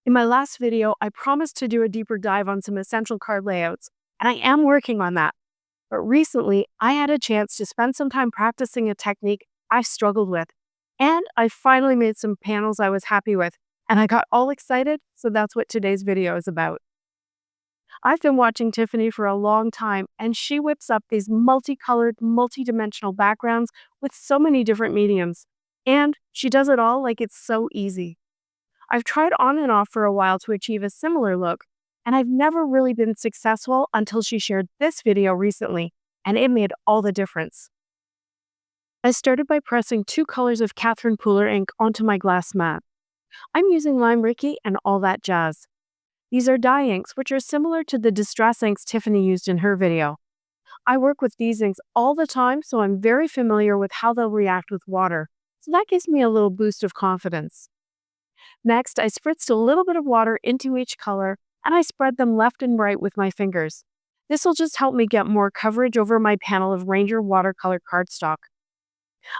In my last video, I promised to do a deeper dive on some essential card layouts, and I am working on that. But recently, I had a chance to spend some time practicing a technique I struggled with, and I finally made some panels I was happy with, and I got all excited, so that's what today's video is about. I've been watching Tiffany for a long time, and she whips up these multicolored, multidimensional backgrounds with so many different mediums. And she does it all like it's so easy. I've tried on and off for a while to achieve a similar look, and I've never really been successful until she shared this video recently, and it made all the difference. I started by pressing 2 colors of Catherine Pooler ink onto my glass mat. I'm using Lime Rickey and all that jazz. These are dye inks, which are similar to the distress inks Tiffany used in her video. I work with these inks all the time, so I'm very familiar with how they'll react with water, so that gives me a little boost of confidence. Next, I spritzed a little bit of water into each color, and I spread them left and right with my fingers. This will just help me get more coverage over my panel of Ranger watercolor cardstock.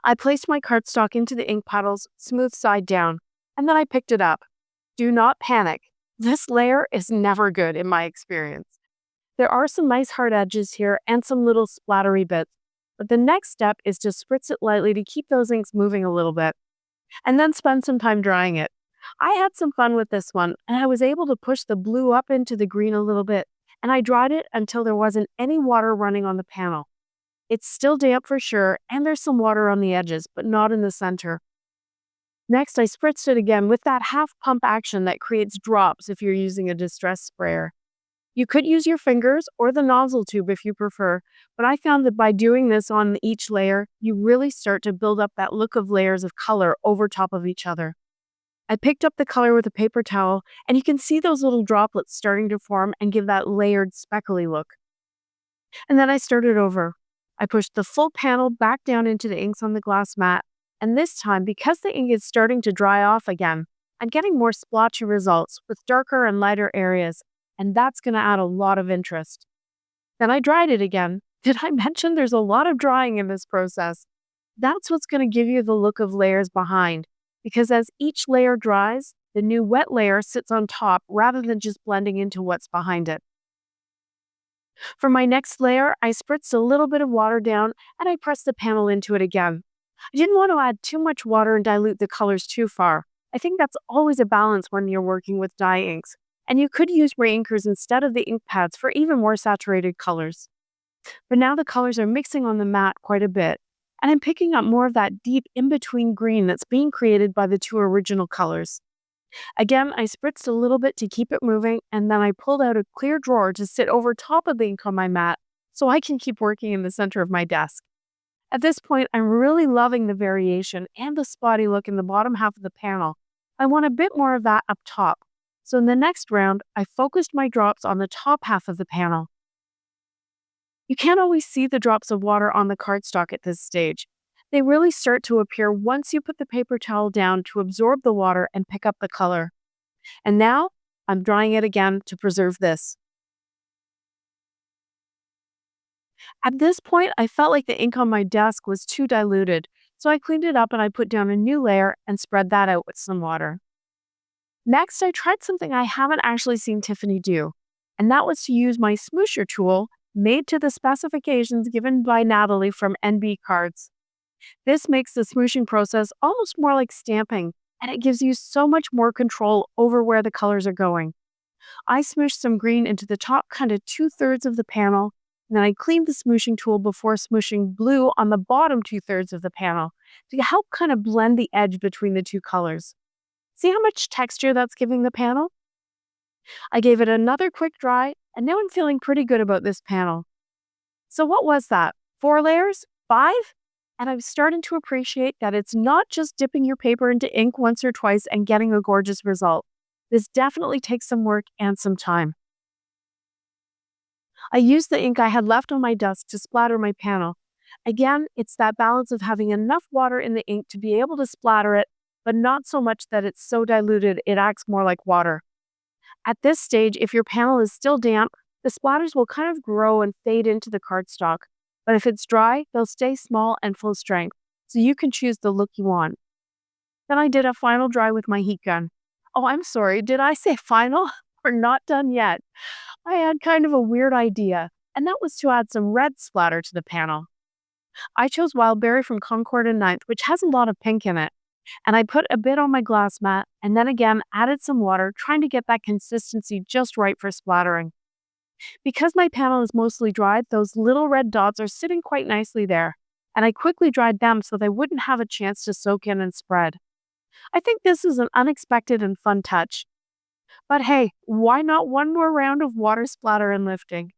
I placed my cardstock into the ink puddles, smooth side down, and then I picked it up. Do not panic. This layer is never good in my experience. There are some nice hard edges here and some little splattery bits, but the next step is to spritz it lightly to keep those inks moving a little bit, and then spend some time drying it. I had some fun with this one, and I was able to push the blue up into the green a little bit, and I dried it until there wasn't any water running on the panel. It's still damp for sure, and there's some water on the edges, but not in the center. Next, I spritzed it again with that half pump action that creates drops if you're using a distress sprayer. You could use your fingers or the nozzle tube if you prefer, but I found that by doing this on each layer, you really start to build up that look of layers of color over top of each other. I picked up the color with a paper towel, and you can see those little droplets starting to form and give that layered, speckly look. And then I started over. I pushed the full panel back down into the inks on the glass mat, and this time, because the ink is starting to dry off again, I'm getting more splotchy results with darker and lighter areas, and that's going to add a lot of interest. Then I dried it again. Did I mention there's a lot of drying in this process? That's what's going to give you the look of layers behind, because as each layer dries, the new wet layer sits on top rather than just blending into what's behind it. For my next layer, I spritzed a little bit of water down and I pressed the panel into it again. I didn't want to add too much water and dilute the colors too far. I think that's always a balance when you're working with dye inks, and you could use reinkers instead of the ink pads for even more saturated colors. But now the colors are mixing on the mat quite a bit, and I'm picking up more of that deep in-between green that's being created by the two original colors. Again, I spritzed a little bit to keep it moving, and then I pulled out a clear drawer to sit over top of the ink on my mat so I can keep working in the center of my desk. At this point, I'm really loving the variation and the spotty look in the bottom half of the panel. I want a bit more of that up top. So in the next round, I focused my drops on the top half of the panel. You can't always see the drops of water on the cardstock at this stage. They really start to appear once you put the paper towel down to absorb the water and pick up the color. And now, I'm drying it again to preserve this. At this point, I felt like the ink on my desk was too diluted, so I cleaned it up and I put down a new layer and spread that out with some water. Next, I tried something I haven't actually seen Tiffany do, and that was to use my smoosher tool made to the specifications given by Natalie from NB Cards. This makes the smooshing process almost more like stamping, and it gives you so much more control over where the colors are going. I smooshed some green into the top kind of 2/3 of the panel, and then I cleaned the smooshing tool before smooshing blue on the bottom 2/3 of the panel to help kind of blend the edge between the two colors. See how much texture that's giving the panel? I gave it another quick dry, and now I'm feeling pretty good about this panel. So what was that? 4 layers? 5? And I'm starting to appreciate that it's not just dipping your paper into ink once or twice and getting a gorgeous result. This definitely takes some work and some time. I used the ink I had left on my desk to splatter my panel. Again, it's that balance of having enough water in the ink to be able to splatter it, but not so much that it's so diluted it acts more like water. At this stage, if your panel is still damp, the splatters will kind of grow and fade into the cardstock. But if it's dry, they'll stay small and full strength, so you can choose the look you want. Then I did a final dry with my heat gun. Oh, I'm sorry. Did I say final? We're not done yet. I had kind of a weird idea, and that was to add some red splatter to the panel. I chose wild berry from Concord and Ninth, which has a lot of pink in it. And I put a bit on my glass mat and then again added some water, trying to get that consistency just right for splattering. Because my panel is mostly dried, those little red dots are sitting quite nicely there. And I quickly dried them so they wouldn't have a chance to soak in and spread. I think this is an unexpected and fun touch. But hey, why not one more round of water splatter and lifting?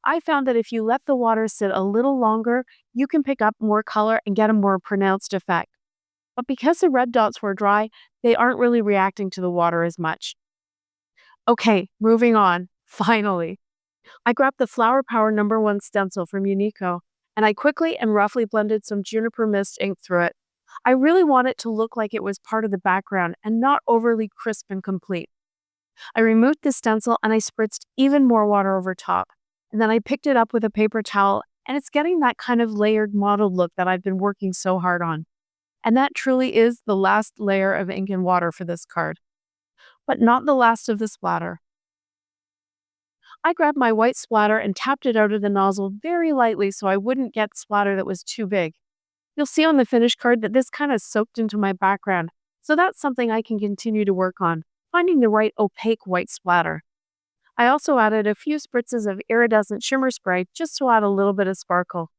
I found that if you let the water sit a little longer, you can pick up more color and get a more pronounced effect. But because the red dots were dry, they aren't really reacting to the water as much. Okay, moving on. Finally, I grabbed the Flower Power #1 stencil from Uniko, and I quickly and roughly blended some Juniper Mist ink through it. I really want it to look like it was part of the background and not overly crisp and complete. I removed the stencil and I spritzed even more water over top. And then I picked it up with a paper towel, and it's getting that kind of layered mottled look that I've been working so hard on. And that truly is the last layer of ink and water for this card, but not the last of the splatter. I grabbed my white splatter and tapped it out of the nozzle very lightly so I wouldn't get splatter that was too big. You'll see on the finished card that this kind of soaked into my background, so that's something I can continue to work on, finding the right opaque white splatter. I also added a few spritzes of iridescent shimmer spray just to add a little bit of sparkle.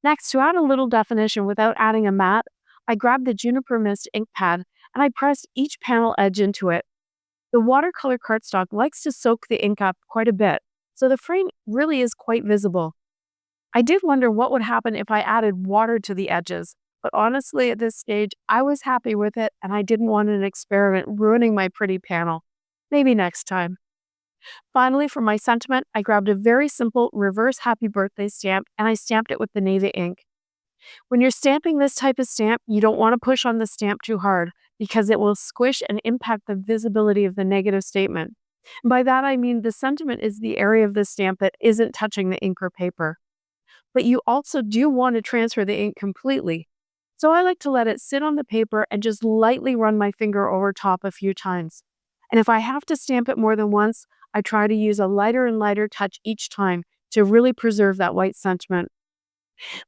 Next, to add a little definition without adding a matte, I grabbed the Juniper Mist ink pad and I pressed each panel edge into it. The watercolor cardstock likes to soak the ink up quite a bit, so the frame really is quite visible. I did wonder what would happen if I added water to the edges, but honestly at this stage, I was happy with it and I didn't want an experiment ruining my pretty panel. Maybe next time. Finally, for my sentiment, I grabbed a very simple reverse happy birthday stamp and I stamped it with the navy ink. When you're stamping this type of stamp, you don't want to push on the stamp too hard because it will squish and impact the visibility of the negative statement. By that, I mean the sentiment is the area of the stamp that isn't touching the ink or paper. But you also do want to transfer the ink completely. So I like to let it sit on the paper and just lightly run my finger over top a few times. And if I have to stamp it more than once, I try to use a lighter and lighter touch each time to really preserve that white sentiment.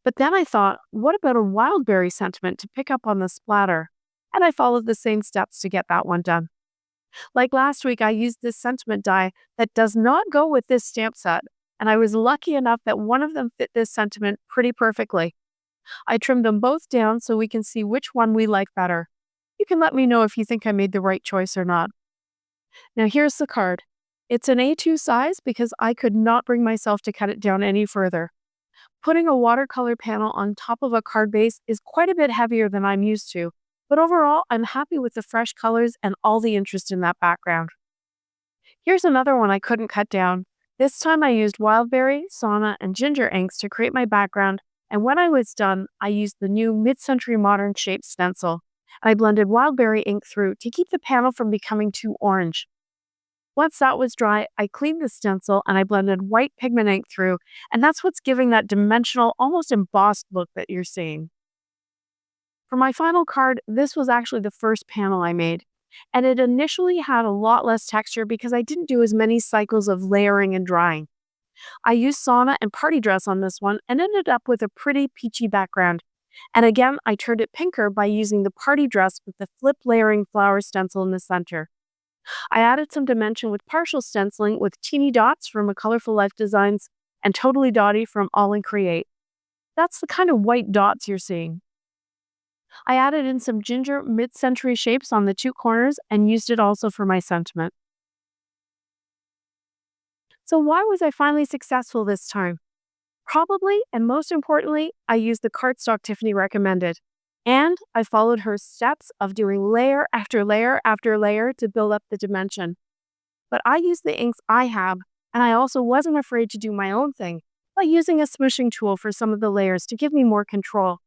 But then I thought, what about a wild berry sentiment to pick up on the splatter? And I followed the same steps to get that one done. Like last week, I used this sentiment die that does not go with this stamp set, and I was lucky enough that one of them fit this sentiment pretty perfectly. I trimmed them both down so we can see which one we like better. You can let me know if you think I made the right choice or not. Now here's the card. It's an A2 size because I could not bring myself to cut it down any further. Putting a watercolor panel on top of a card base is quite a bit heavier than I'm used to, but overall, I'm happy with the fresh colors and all the interest in that background. Here's another one I couldn't cut down. This time I used wildberry, sauna, and ginger inks to create my background, and when I was done, I used the new mid-century modern shape stencil. I blended wildberry ink through to keep the panel from becoming too orange. Once that was dry, I cleaned the stencil and I blended white pigment ink through, and that's what's giving that dimensional, almost embossed look that you're seeing. For my final card, this was actually the first panel I made, and it initially had a lot less texture because I didn't do as many cycles of layering and drying. I used sauna and party dress on this one and ended up with a pretty peachy background. And again, I turned it pinker by using the party dress with the flip layering flower stencil in the center. I added some dimension with partial stenciling with teeny dots from a Colorful Life Designs and Totally Dotty from All in Create. That's the kind of white dots you're seeing. I added in some ginger mid-century shapes on the two corners and used it also for my sentiment. So why was I finally successful this time? Probably, and most importantly, I used the cardstock Tiffany recommended. And I followed her steps of doing layer after layer after layer to build up the dimension. But I used the inks I have, and I also wasn't afraid to do my own thing by using a smooshing tool for some of the layers to give me more control.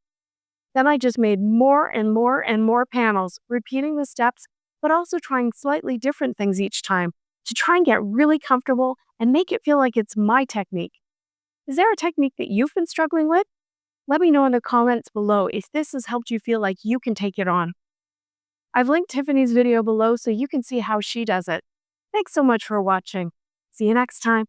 Then I just made more and more and more panels, repeating the steps, but also trying slightly different things each time to try and get really comfortable and make it feel like it's my technique. Is there a technique that you've been struggling with? Let me know in the comments below if this has helped you feel like you can take it on. I've linked Tiffany's video below so you can see how she does it. Thanks so much for watching. See you next time.